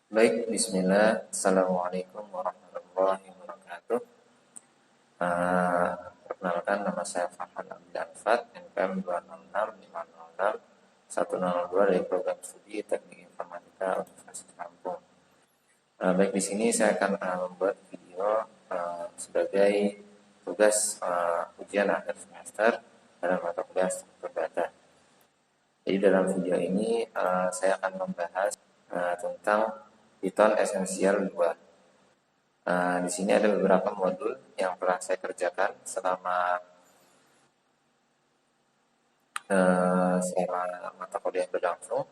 Baik, bismillah. Assalamualaikum warahmatullahi wabarakatuh. Eh, Perkenalkan, nama saya Farhan Abdul Alfat, NPM 266506102 dari program studi Teknik Informatika Universitas Lampung. Baik, di sini saya akan membuat video sebagai tugas ujian akhir semester dalam mata kuliah struktur data. Jadi dalam video ini saya akan membahas tentang Python esensial 2. Di sini ada beberapa modul yang telah saya kerjakan selama mata kuliah berlangsung.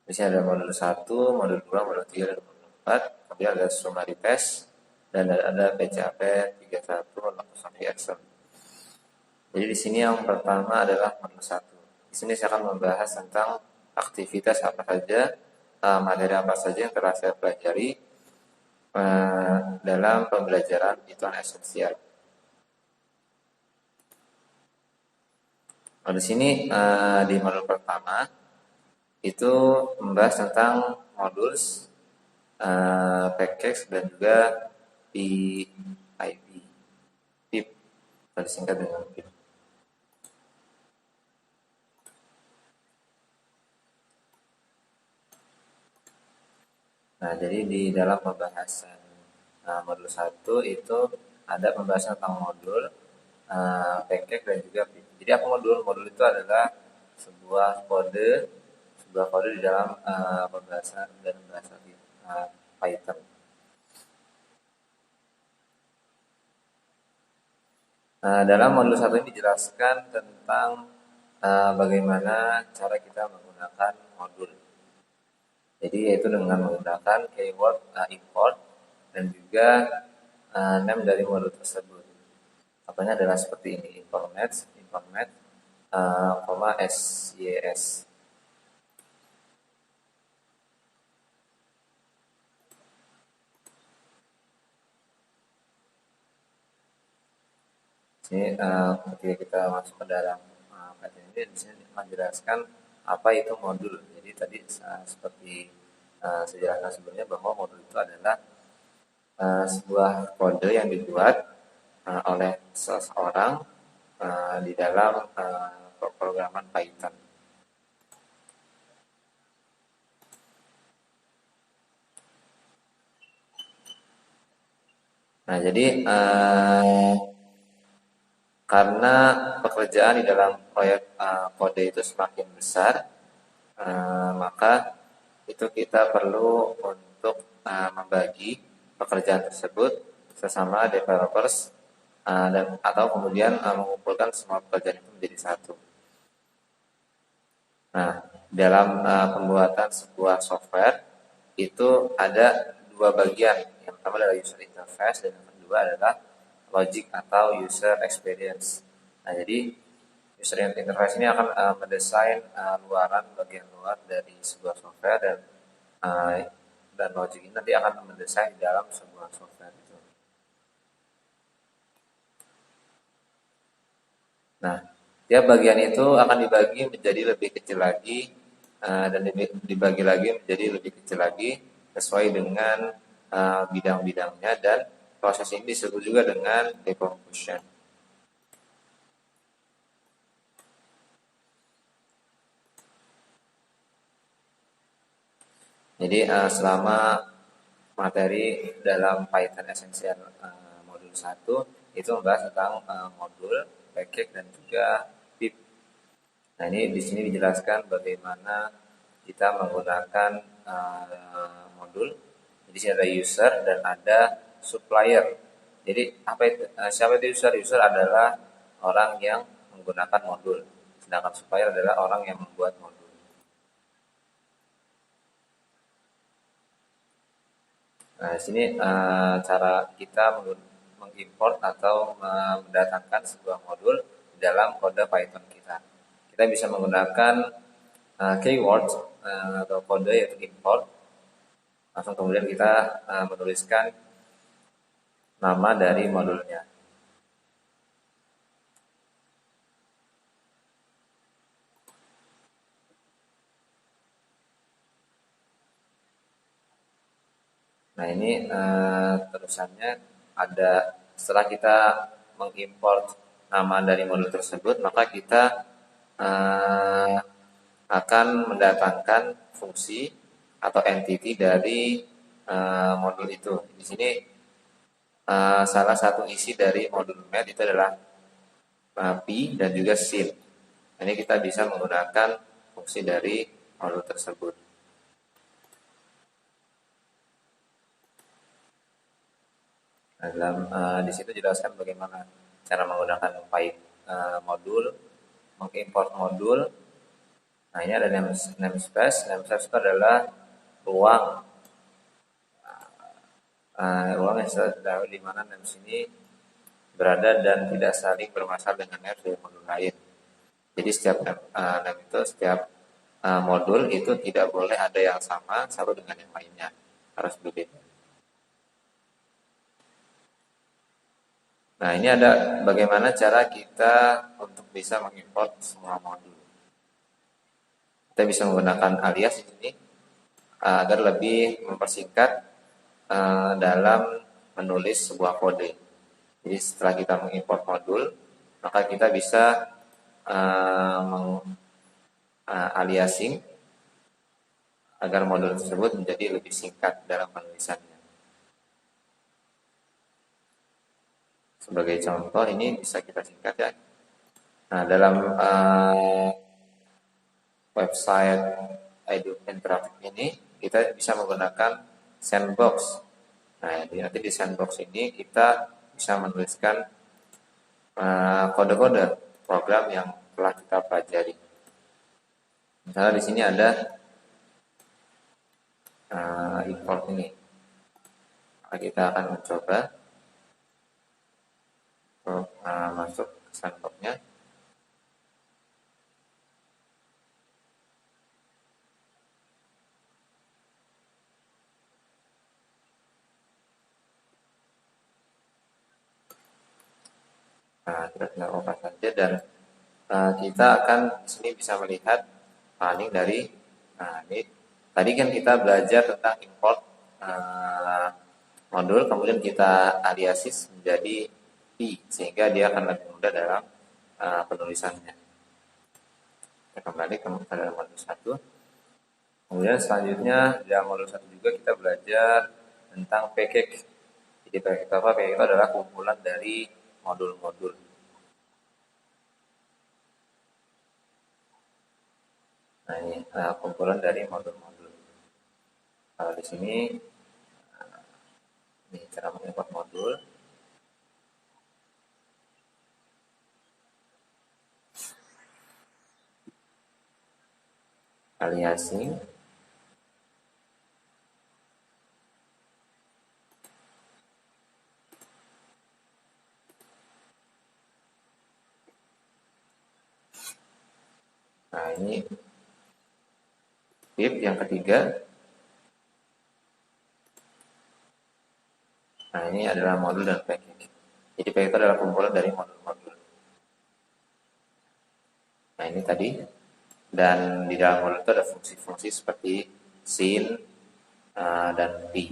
Di sini ada modul 1, modul 2, modul 3, dan modul 4. Kemudian ada summary test dan ada PCAP 31 sampai Excel. Jadi di sini yang pertama adalah modul 1. Di sini saya akan membahas tentang aktivitas apa saja, materi apa saja yang telah saya pelajari dalam pembelajaran Python esensial. Nah, di sini di modul pertama itu membahas tentang modules, package dan juga PIP, PIP, disingkat dengan PIP. Nah, jadi di dalam pembahasan modul 1 itu ada pembahasan tentang modul, package dan juga PIP. Jadi apa modul? Modul itu adalah sebuah kode di dalam pembahasan dan bahasa Python. Dalam modul 1 ini dijelaskan tentang bagaimana cara kita menggunakan modul. Jadi yaitu dengan menggunakan keyword import dan juga name dari modul tersebut. Contohnya adalah seperti ini: import match, sys. Ini ketika kita masuk ke dalam Python ini, di sini menjelaskan apa itu modul. Jadi tadi seperti saya jelaskan sebelumnya bahwa modul itu adalah sebuah kode yang dibuat oleh seseorang di dalam pemrograman Python. Nah, jadi karena pekerjaan di dalam proyek kode itu semakin besar, maka itu kita perlu untuk membagi pekerjaan tersebut sesama developers dan atau kemudian mengumpulkan semua pekerjaan itu menjadi satu. Nah, dalam pembuatan sebuah software itu ada dua bagian. Yang pertama adalah user interface dan yang kedua adalah logic atau user experience. Nah, jadi user interface ini akan mendesain luaran bagian luar dari sebuah software dan logic ini nanti akan mendesain di dalam sebuah software itu. Nah, tiap bagian itu akan dibagi menjadi lebih kecil lagi dan dibagi lagi menjadi lebih kecil lagi sesuai dengan bidang-bidangnya, dan proses ini disebut juga dengan decomposition. Jadi selama materi dalam Python Essential modul 1 itu membahas tentang modul, package dan juga pip. Nah, ini di sini dijelaskan bagaimana kita menggunakan modul. Di sini ada user dan ada supplier. Jadi apa itu? Siapa itu user? User adalah orang yang menggunakan modul, sedangkan supplier adalah orang yang membuat modul. Nah, di sini cara kita mengimport atau mendatangkan sebuah modul di dalam kode Python kita. Kita bisa menggunakan keyword atau kode yaitu import. Langsung kemudian kita menuliskan nama dari modulnya. Nah ini terusannya ada setelah kita mengimport nama dari modul tersebut, maka kita akan mendatangkan fungsi atau entity dari modul itu. Di sini salah satu isi dari modul math itu adalah pi dan juga sin. Ini kita bisa menggunakan fungsi dari modul tersebut. Nah, dalam di situ jelaskan bagaimana cara menggunakan modul, mengimport modul. Nah ini ada namespace. Namespace itu adalah ruang ruang yang sudah di mana names ini berada dan tidak saling bermasalah dengan names dari modul lain. Jadi setiap name itu setiap modul itu tidak boleh ada yang sama satu dengan yang lainnya, harus berbeda. Nah ini ada bagaimana cara kita untuk bisa mengimport semua modul. Kita bisa menggunakan alias di sini agar lebih mempersingkat dalam menulis sebuah kode. Jadi setelah kita mengimport modul, maka kita bisa aliasing agar modul tersebut menjadi lebih singkat dalam penulisannya. Sebagai contoh ini bisa kita singkat ya. Nah dalam website Edu Interaktif ini kita bisa menggunakan sandbox. Nah nanti di sandbox ini kita bisa menuliskan kode-kode program yang telah kita pelajari. Misalnya di sini ada import ini. Maka kita akan mencoba untuk masuk ke sandbox-nya. Kita tinggal open saja dan kita akan di sini bisa melihat running dari ini. Tadi kan kita belajar tentang import modul, kemudian kita aliasis menjadi pi sehingga dia akan lebih mudah dalam penulisannya. Kita kembali ke modul 1. Kemudian selanjutnya dalam modul 1 juga kita belajar tentang package. Jadi package apa? Package itu adalah kumpulan dari modul-modul. Nah ini kumpulan dari modul-modul. Kalau di sini ini cara mengimport modul. Aliasing. Nah ini tip yang ketiga. Nah ini adalah modul dan package. Jadi package itu adalah kumpulan dari modul-modul. Nah ini tadi. Dan di dalam modul itu ada fungsi-fungsi seperti sin dan pi.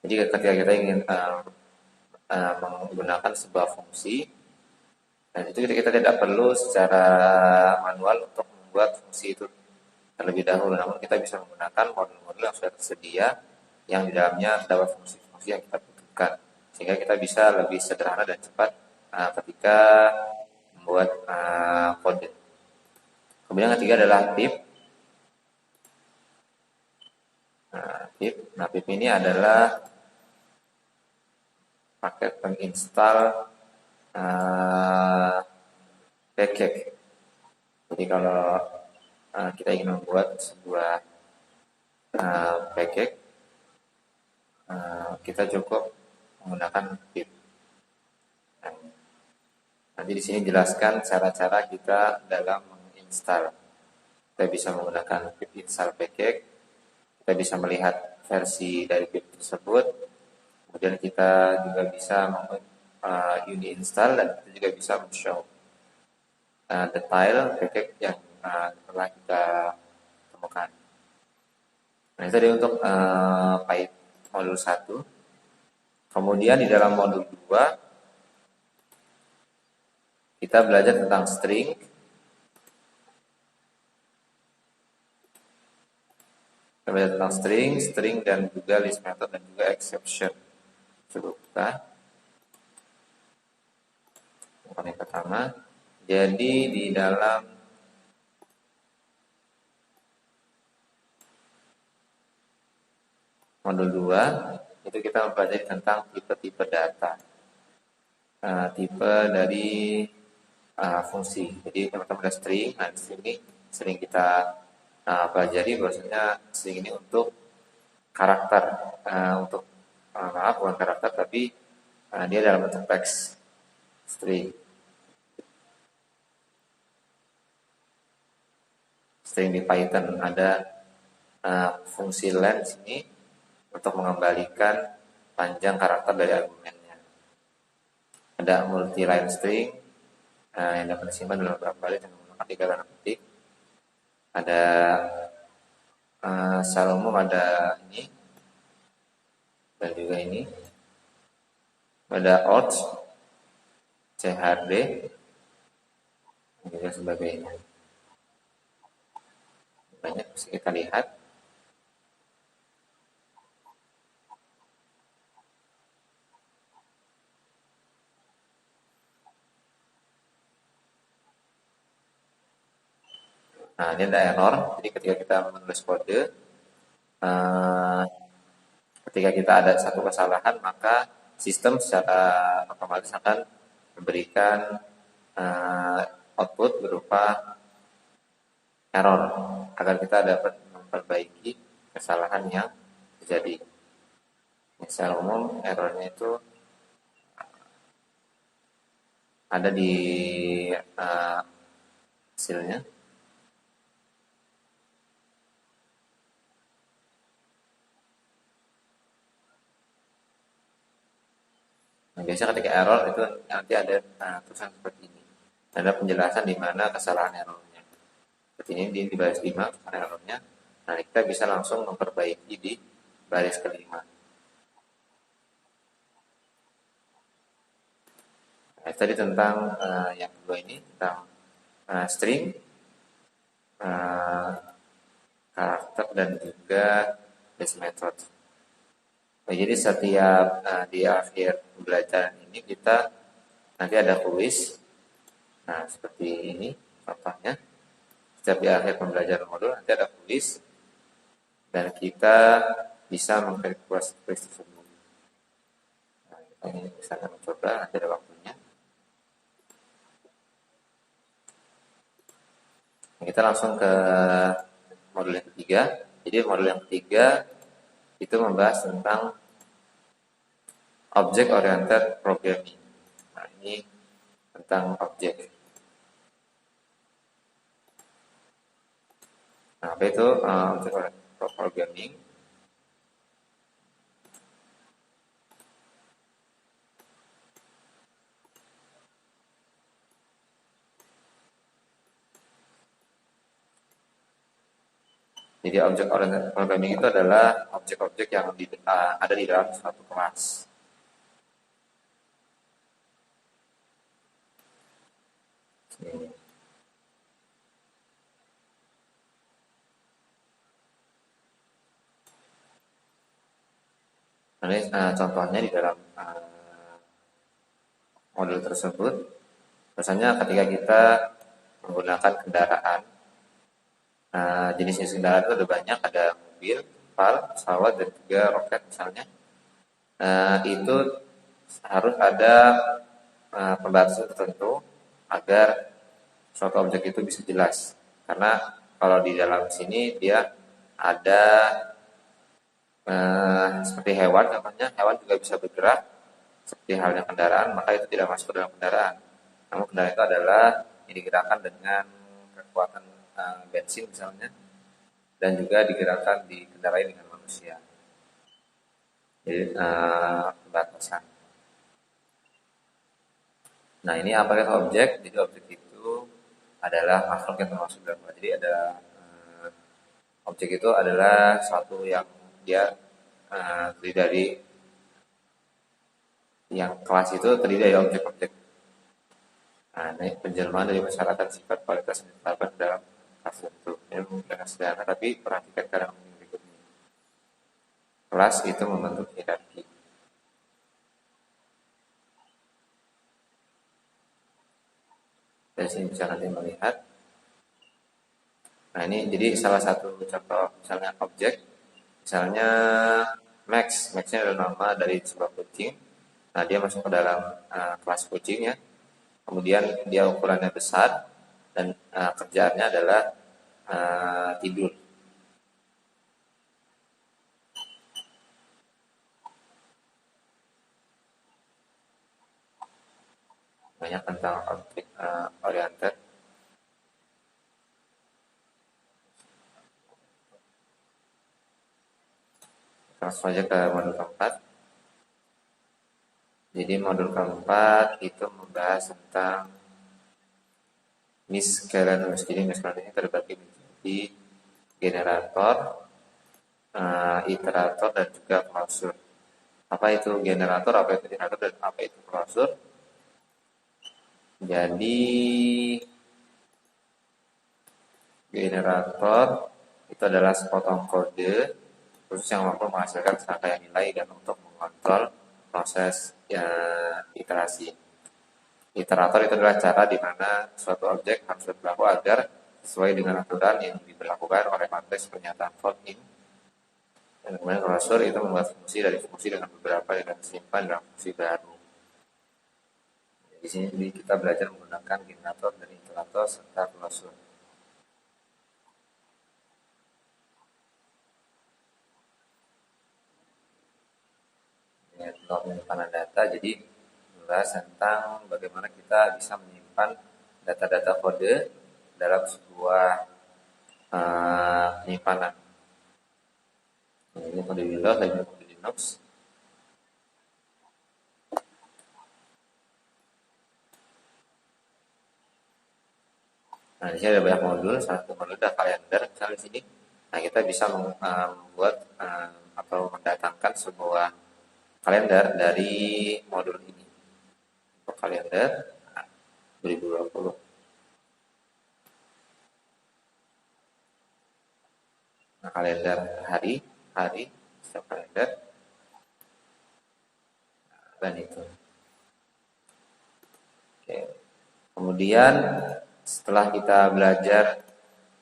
Jadi ketika kita ingin menggunakan sebuah fungsi, dan itu kita tidak perlu secara manual untuk membuat fungsi itu terlebih dahulu, namun kita bisa menggunakan modul-modul yang sudah tersedia yang di dalamnya terdapat fungsi-fungsi yang kita butuhkan, sehingga kita bisa lebih sederhana dan cepat ketika membuat kode. Kemudian yang ketiga adalah pip. Nah, pip ini adalah paket penginstal package. Jadi kalau kita ingin membuat sebuah package, kita cukup menggunakan pip. Nanti di sini jelaskan cara-cara kita dalam menginstal. Kita bisa menggunakan pip install package. Kita bisa melihat versi dari pip tersebut. Kemudian kita juga bisa uni install dan kita juga bisa men-show detail package yang telah kita temukan. Nah, itu tadi untuk modul 1. Kemudian di dalam modul 2 kita belajar tentang string. Kita belajar tentang string dan juga list method dan juga exception. Coba buka. Yang pertama. Jadi di dalam modul 2 itu kita mempelajari tentang tipe-tipe data. Tipe dari fungsi. Jadi teman-teman ada string. Nah, di sini sering kita pelajari bahwasanya string ini untuk karakter, untuk maaf bukan karakter tapi dia dalam bentuk teks string. String di Python ada fungsi len di sini untuk mengembalikan panjang karakter dari argumennya. Ada multi-line string yang dapat disimpan dalam beberapa balik dengan menggunakan 3 tanda petik. Ada secara umum ada ini dan juga ini. Ada out, CHD, dan juga sebagainya. Banyak bisa kita lihat. Nah, ini ada error. Jadi ketika kita menulis kode, ketika kita ada satu kesalahan, maka sistem secara otomatis akan memberikan output berupa error agar kita dapat memperbaiki kesalahan yang terjadi. Secara umum errornya itu ada di hasilnya. Nah, biasanya ketika error itu nanti ada tulisan seperti ini. Ada penjelasan di mana kesalahan errornya. Seperti ini di baris 5 kesalahan errornya. Nah, kita bisa langsung memperbaiki di baris kelima. Nah, tadi tentang yang kedua ini tentang string, karakter dan juga base method. Nah, jadi setiap di akhir pembelajaran ini kita nanti ada kuis. Nah, seperti ini contohnya. Setiap di akhir pembelajaran modul nanti ada kuis dan kita bisa mengkalkulasi kuis tersebut. Nah, kita ini bisa mencoba, nanti ada waktunya. Nah, kita langsung ke modul yang ketiga. Jadi modul yang ketiga itu membahas tentang object oriented programming. Nah, ini tentang objek. Nah, apa itu object oriented programming? Jadi object oriented programming itu adalah objek-objek yang ada di dalam suatu kelas. Ini contohnya di dalam modul tersebut. Misalnya ketika kita menggunakan kendaraan, jenis-jenis kendaraan itu ada banyak, ada mobil, kapal, pesawat, dan juga roket misalnya. Itu harus ada pembatasan tertentu agar suatu objek itu bisa jelas. Karena kalau di dalam sini dia ada seperti hewan, contohnya hewan juga bisa bergerak seperti halnya kendaraan, maka itu tidak masuk ke dalam kendaraan. Namun kendaraan itu adalah yang digerakkan dengan kekuatan bensin misalnya, dan juga digerakkan dikendarai dengan manusia. Jadi pembatasan. Nah, ini apakah objek? Jadi objek itu adalah makhluk yang termasuk dalam. Jadi ada Objek itu adalah suatu yang dia terdiri dari yang kelas itu terdiri dari objek-objek. Nah, ini penjelmaan dari persyaratan sifat kualitas yang ditetapkan dalam kelas tertentu. Ini mungkin sederhana, tapi perhatikan kalimat berikut ini. Kelas itu membentuk hierarki. Dari sini bisa nanti melihat. Nah, ini jadi salah satu contoh misalnya objek. Misalnya Max. Max-nya adalah nama dari sebuah kucing. Nah, dia masuk ke dalam kelas kucing ya. Kemudian dia ukurannya besar dan kerjaannya adalah tidur. Banyak tentang objek oriented. Langsung saja ke modul keempat. Jadi modul keempat itu membahas tentang miscellaneous. Jadi miscellaneous ini terbagi menjadi generator, iterator, dan juga klausur. Apa itu generator, apa itu iterator, dan apa itu klausur? Jadi generator itu adalah sepotong kode khusus yang mampu menghasilkan serangkaian nilai dan untuk mengontrol proses iterasi. Iterator itu adalah cara di mana suatu objek harus berlaku agar sesuai dengan aturan yang diberlakukan oleh matriks pernyataan for in. Dan kemudian klausur itu membuat fungsi dari fungsi dengan beberapa yang disimpan dalam fungsi baru. Di sini kita belajar menggunakan generator dan iterator serta klausur. Untuk penyimpanan data, jadi membahas tentang bagaimana kita bisa menyimpan data-data kode dalam sebuah penyimpanan. Ini kode Windows dan kode Linux. Nah, di sini ada banyak modul. Satu modul adalah kalender. Misalnya di sini, nah kita bisa membuat atau mendatangkan sebuah kalender dari modul ini. Untuk kalender 2020. Nah, kalender hari, setiap kalender, dan itu. Oke. Kemudian setelah kita belajar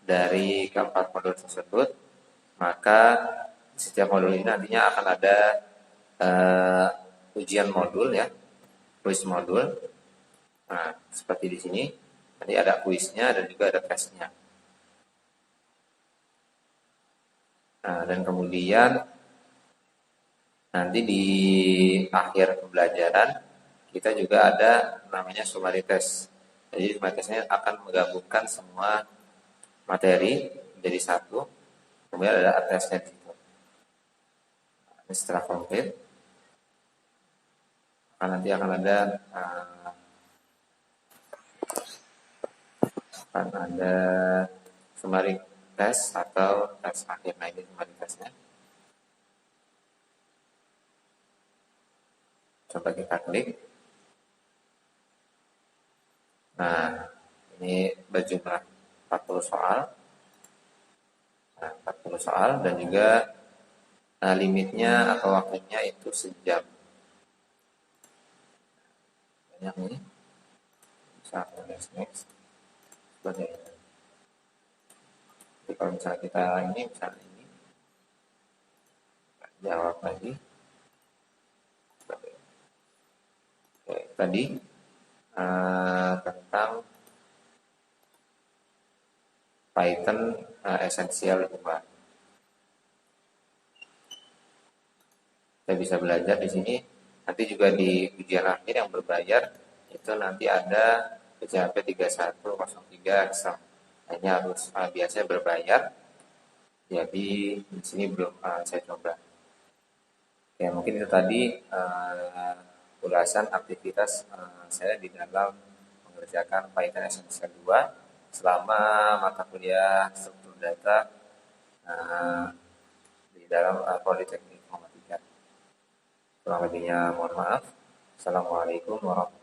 dari keempat modul tersebut, maka setiap modul ini nantinya akan ada ujian modul ya, kuis modul. Nah, seperti di sini, nanti ada kuisnya dan juga ada tesnya. Nah, dan kemudian nanti di akhir pembelajaran kita juga ada namanya summary test. Jadi summary testnya akan menggabungkan semua materi menjadi satu. Kemudian ada tesnya di situ. Nah, setelah komplit, nanti akan ada summary test atau tes akhir. Nah, ini summary testnya. Coba kita klik. Nah, ini berjumlah 40 soal. Nah, 40 soal dan juga limitnya atau waktunya itu sejam. Banyak nih. Bisa next. Sebagainya. Jadi kalau misalnya kita misalnya ini jawab lagi. Oke, tadi tentang Python esensial 2. Kita bisa belajar di sini. Nanti juga di ujian akhir yang berbayar itu nanti ada PCHP 3103 Excel. Hanya harus biasanya berbayar. Jadi di sini belum saya coba. Oke, mungkin itu tadi ulasan aktivitas saya di dalam mengerjakan Python Essential 2 selama mata kuliah struktur data uh, di dalam Prodi Teknik Informatika. Kurang lebihnya mohon maaf. Assalamualaikum warahmatullahi wabarakatuh.